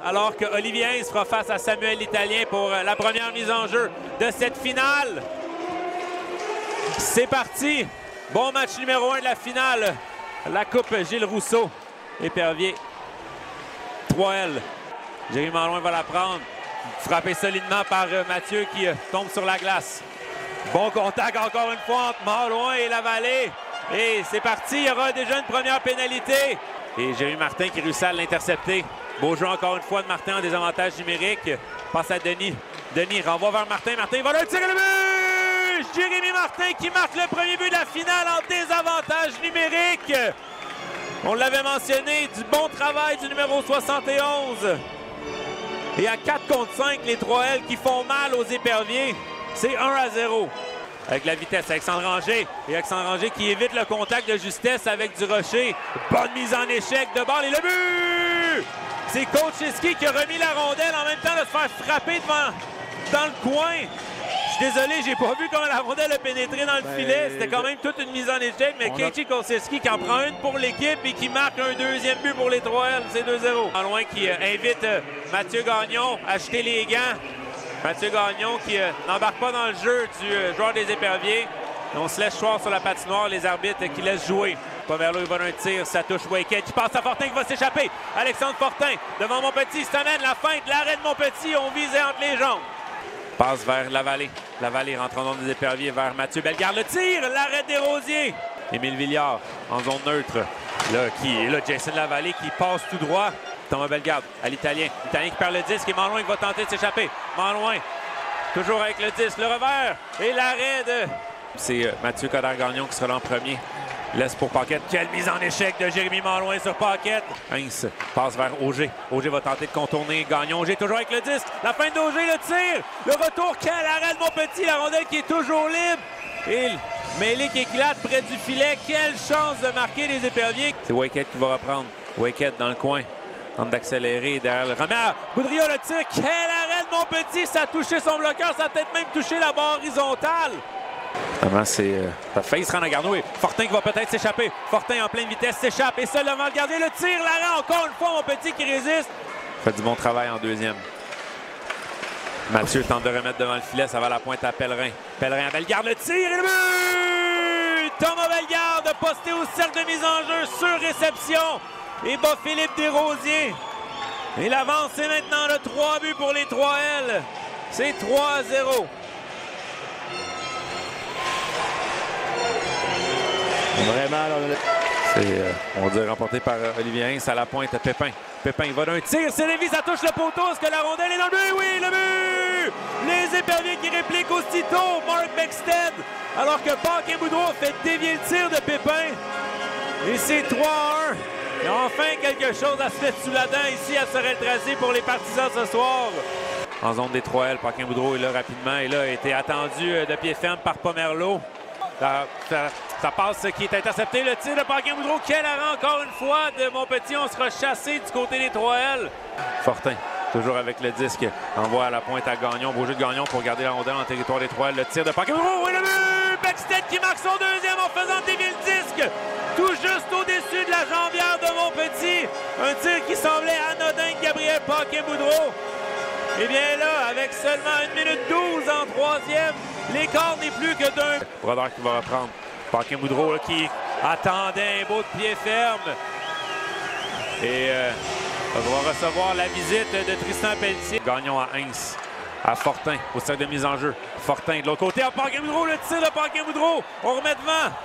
Alors que Olivier Hintz fera face à Samuel l'Italien pour la première mise en jeu de cette finale. C'est parti. Bon match numéro 1 de la finale. La Coupe Gilles Rousseau. Épervier. 3L. Jérémy Malouin va la prendre. Frappé solidement par Mathieu qui tombe sur la glace. Bon contact encore une fois entre Malouin et Lavallée. Et c'est parti. Il y aura déjà une première pénalité. Et Jérémy Martin qui réussit à l'intercepter. Beau jeu encore une fois de Martin en désavantage numérique. Passe à Denis. Denis renvoie vers Martin. Martin va le tirer le but! Jérémy Martin qui marque le premier but de la finale en désavantage numérique. On l'avait mentionné, du bon travail du numéro 71. Et à 4 contre 5, les 3L qui font mal aux Éperviers. C'est 1-0. Avec la vitesse, Alexandre Ranger. Et Alexandre Ranger qui évite le contact de justesse avec Durocher. Bonne mise en échec de balle et le but! C'est Kocheski qui a remis la rondelle en même temps de se faire frapper dans le coin. Je suis désolé, j'ai pas vu comment la rondelle a pénétré dans le filet. C'était quand même toute une mise en échec, mais Keiichi Kocheski qui en prend une pour l'équipe et qui marque un deuxième but pour les 3L. C'est 2-0. En loin qui invite Mathieu Gagnon à jeter les gants. Mathieu Gagnon qui n'embarque pas dans le jeu du joueur des Éperviers. On se laisse choir sur la patinoire, les arbitres qui laissent jouer. Pomerleau, il va d'un tir, ça touche Wakehead qui passe à Fortin qui va s'échapper. Alexandre Fortin devant Montpetit, se amène la feinte, l'arrêt de Montpetit, on visait entre les jambes. Passe vers Lavallée. Lavallée rentre en zone des Éperviers vers Mathieu Bellegarde. Le tir, l'arrêt des Rosiers. Émile Villiard en zone neutre. Là, Jason Lavallée qui passe tout droit. Thomas Bellegarde à l'Italien. L'Italien qui perd le disque et Malouin qui va tenter de s'échapper. Malouin, toujours avec le disque. Le revers et l'arrêt de... C'est Mathieu Coderre-Gagnon qui sera là en premier. Laisse pour Paquette. Quelle mise en échec de Jérémy Malouin sur Paquette. Hintz passe vers Auger. Auger va tenter de contourner Gagnon. Auger toujours avec le disque. La fin d'Auger, le tir. Le retour. Quel arrêt de Montpetit. La rondelle qui est toujours libre. Et mêlée qui éclate près du filet. Quelle chance de marquer les Éperviers. C'est Wakehead qui va reprendre. Wakehead dans le coin. Tente d'accélérer derrière le Romère. Boudria le tir. Quel arrêt de Montpetit. Ça a touché son bloqueur. Ça a peut-être même touché la barre horizontale. Vraiment, ça a failli se rendre à Garneau. Fortin qui va peut-être s'échapper. Fortin en pleine vitesse s'échappe. Et seul devant le gardien, le tir, l'arrêt encore une fois, Montpetit qui résiste. Fait du bon travail en deuxième. Mathieu tente de remettre devant le filet. Ça va à la pointe à Pellerin. Pellerin à Bellegarde, le tir et le but! Thomas Bellegarde posté au cercle de mise en jeu sur réception. Et bat Philippe Desrosiers. Et l'avance, c'est maintenant le 3 buts pour les 3L. C'est 3-0. Vraiment, on dirait remporté par Olivier Hintz à la pointe. Pépin. Pépin, il va d'un tir. C'est Lévis, ça touche le poteau. Est-ce que la rondelle est dans le but? Oui, le but! Les Éperviers qui répliquent aussitôt. Mark Beckstead. Alors que Paquin-Boudreau fait dévier le tir de Pépin. Et c'est 3-1. Il y a enfin quelque chose à se mettre sous la dent ici à Sorel-Tracy pour les partisans ce soir. En zone des 3L, Paquin-Boudreau est là rapidement. Et là, a été attendu de pied ferme par Pomerleau. Ça passe qui est intercepté. Le tir de Paquin-Boudreau. Quel arrêt encore une fois de Montpetit. On sera chassé du côté des 3L. Fortin, toujours avec le disque. Envoie à la pointe à Gagnon. Beau jeu de Gagnon pour garder la rondelle en territoire des 3L. Le tir de Paquin-Boudreau. Et le but! Beckstead qui marque son deuxième en faisant dévier le disque. Tout juste au-dessus de la jambière de Montpetit. Un tir qui semblait anodin de Gabriel Paquin-Boudreau. Et bien là, avec seulement 1 minute 12 en troisième, l'écart n'est plus que d'un. Brodeur qui va reprendre. Paquin-Boudreau qui attendait un beau de pied ferme. Et va recevoir la visite de Tristan Pelletier. Gagnon à Hintz, à Fortin, au cercle de mise en jeu. Fortin de l'autre côté, à Paquin-Boudreau, le tir de Paquin-Boudreau. On remet devant.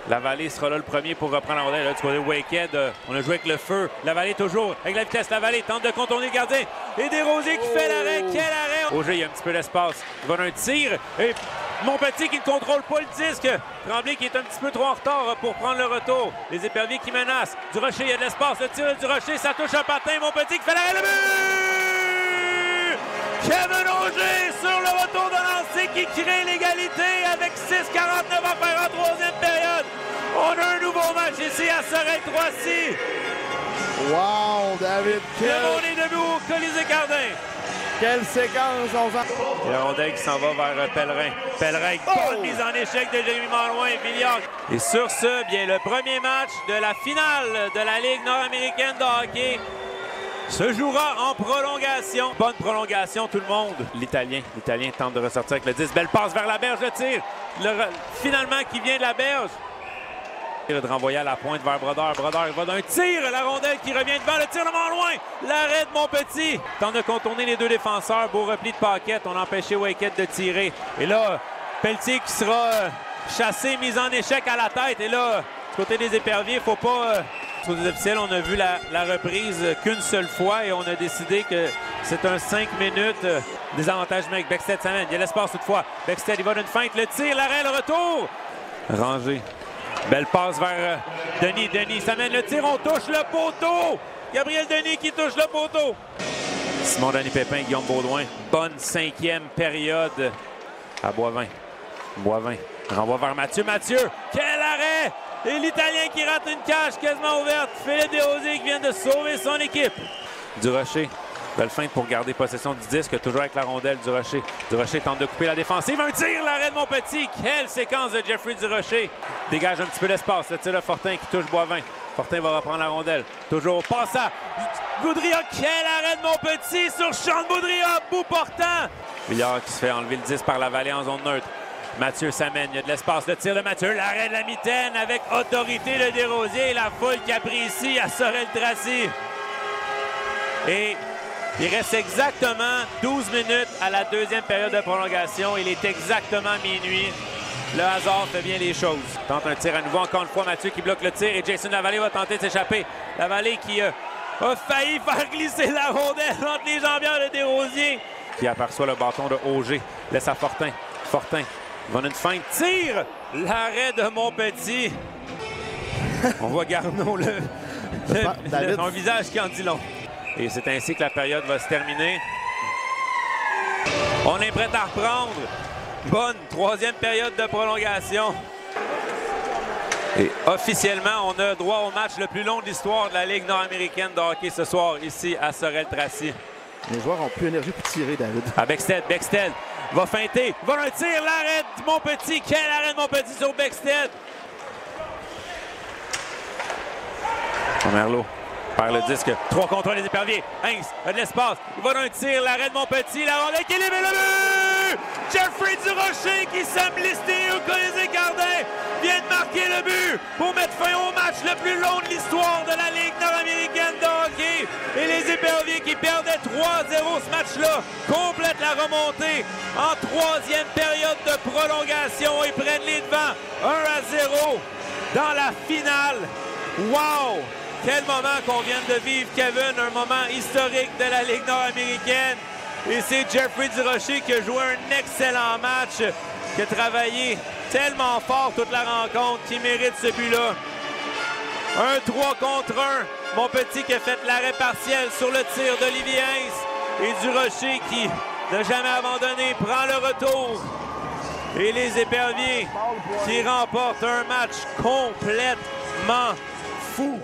Lavallée sera là le premier pour reprendre la rondelle. Là, du côté de Wakehead, on a joué avec le feu. Lavallée toujours avec la vitesse. Lavallée tente de contourner le gardien. Et Desrosiers qui fait l'arrêt. Quel arrêt! Auger, il y a un petit peu d'espace. Il va d'un tir. Et Montpetit qui ne contrôle pas le disque. Tremblay qui est un petit peu trop en retard pour prendre le retour. Les Éperviers qui menacent. Durocher, il y a de l'espace. Le tir de Durocher, ça touche un patin. Montpetit qui fait l'arrêt. Le but! Kevin Auger sur le retour de lancer qui crée l'égalité avec 6:49 à faire en troisième période. On a un nouveau match ici à Sorel-Tracy. Wow, David! On est debout au Colisée-Cardin. Quelle séquence on va... Et la rondelle qui s'en va vers Pellerin. Pellerin, bonne mise en échec de Jérémy Malouin et Villiard. Et sur ce, bien le premier match de la finale de la Ligue nord-américaine de hockey se jouera en prolongation. Bonne prolongation, tout le monde. L'Italien tente de ressortir avec le 10. Belle passe vers la berge, le tir. Finalement, qui vient de la berge. De renvoyer à la pointe vers Brodeur. Brodeur va d'un tir. La rondelle qui revient devant. Le tir de loin. L'arrêt de Montpetit. Tente de contourner les deux défenseurs. Beau repli de Paquette. On a empêché Wakehead de tirer. Et là, Pelletier qui sera chassé, mis en échec à la tête. Et là, du côté des éperviers, il ne faut pas... Sur les officiels, on a vu la reprise qu'une seule fois et on a décidé que c'est un 5 minutes désavantage numérique. Bexted s'amène. Il y a l'espace toutefois. Bexted, il va d'une feinte. Le tir, l'arrêt, le retour. Rangé. Belle passe vers Denis. Denis s'amène le tir. On touche le poteau. Gabriel Denis qui touche le poteau. Simon-Denis Pépin, Guillaume Baudouin. Bonne 5e période à Boivin. Boivin renvoie vers Mathieu. Mathieu, quel arrêt! Et l'Italien qui rate une cage quasiment ouverte. Philippe Desrosiers qui vient de sauver son équipe. Durocher, belle feinte pour garder possession du disque, toujours avec la rondelle. Durocher. Durocher tente de couper la défensive. Un tir, l'arrêt de Montpetit. Quelle séquence de Jeffrey Durocher. Dégage un petit peu d'espace. Le tir de Fortin qui touche Boivin. Fortin va reprendre la rondelle. Toujours passe à Boudria. Quel arrêt de Montpetit sur Sean Boudria. Bout portant. Villard qui se fait enlever le 10 par la vallée en zone neutre. Mathieu s'amène, il y a de l'espace, le tir de Mathieu, l'arrêt de la mitaine avec autorité de Desrosiers et la foule qui apprécie à Sorel-Tracy. Et il reste exactement 12 minutes à la deuxième période de prolongation. Il est exactement minuit. Le hasard fait bien les choses. Tente un tir à nouveau, encore une fois Mathieu qui bloque le tir et Jason Lavallée va tenter de s'échapper. Lavallée qui a failli faire glisser la rondelle entre les jambières de Desrosiers. Qui aperçoit le bâton de Auger, laisse à Fortin. Fortin. On a une feinte, tire, l'arrêt de Montpetit. On voit Garneau, son visage qui en dit long. Et c'est ainsi que la période va se terminer. On est prêt à reprendre. Bonne 3e période de prolongation. Et officiellement, on a droit au match le plus long de l'histoire de la Ligue nord-américaine de hockey ce soir, ici à Sorel-Tracy. Les joueurs ont plus d'énergie pour tirer, David. À Bexted, Bexted va feinter, va un tir, l'arrêt de Montpetit. Quel arrêt de Montpetit sur Bexted. Merlot perd le disque. 3 contre 1 les éperviers. Heinz a de l'espace. Il va d'un tir, l'arrêt de Montpetit. La rondelle qui élimine le but! Jeffrey Durocher qui semble listé au Colisée Gardin vient de marquer le but pour mettre fin au match le plus long de l'histoire de la Ligue nord-américaine de hockey. Et les éperviers qui perdaient 3-0 ce match-là complètent la remontée en 3e période de prolongation et prennent les devants 1-0 dans la finale. Wow! Quel moment qu'on vient de vivre, Kevin, un moment historique de la Ligue nord-américaine. Et c'est Jeffrey Durocher qui a joué un excellent match, qui a travaillé tellement fort toute la rencontre, qui mérite ce but-là. Un 3 contre 1. Montpetit qui a fait l'arrêt partiel sur le tir d'Olivier Heinz. Et Durocher qui n'a jamais abandonné, prend le retour. Et les éperviers qui remportent un match complètement fou.